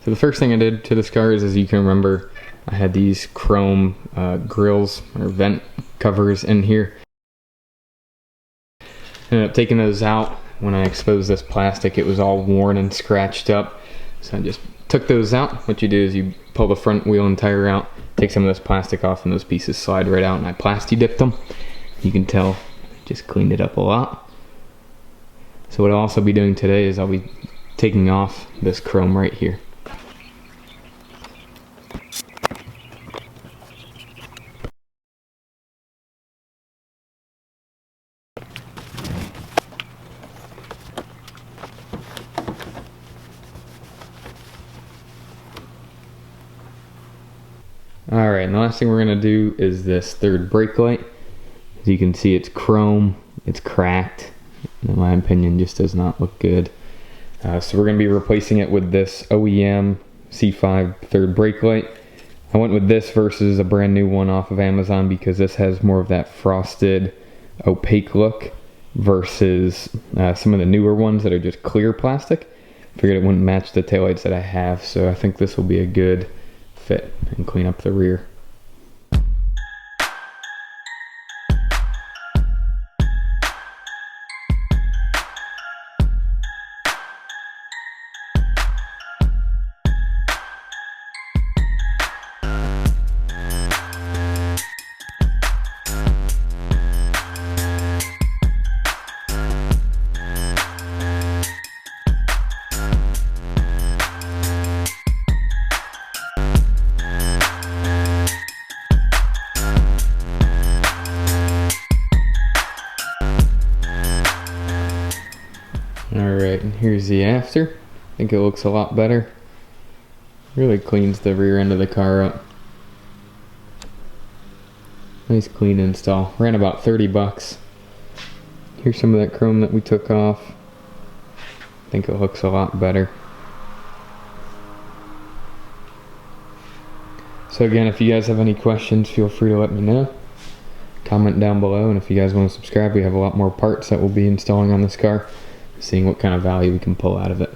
So the first thing I did to this car is, as you can remember, I had these chrome grills or vent covers in here. I ended up taking those out. When I exposed this plastic, it was all worn and scratched up. So I just took those out. What you do is you pull the front wheel and tire out, take some of this plastic off, and those pieces slide right out, and I plasti dipped them. You can tell, just cleaned it up a lot. So what I'll also be doing today is I'll be taking off this chrome right here. Alright, and the last thing we're going to do is this third brake light. As you can see, it's chrome, it's cracked, and in my opinion just does not look good. So we're going to be replacing it with this OEM C5 third brake light. I went with this versus a brand new one off of Amazon because this has more of that frosted, opaque look versus some of the newer ones that are just clear plastic. Figured it wouldn't match the taillights that I have, so I think this will be a good fit and clean up the rear. Alright, and here's the after. I think it looks a lot better. Really cleans the rear end of the car up. Nice clean install. Ran about 30 bucks. Here's some of that chrome that we took off. I think it looks a lot better. So again, if you guys have any questions, feel free to let me know. Comment down below, and if you guys want to subscribe, we have a lot more parts that we'll be installing on this car, seeing what kind of value we can pull out of it.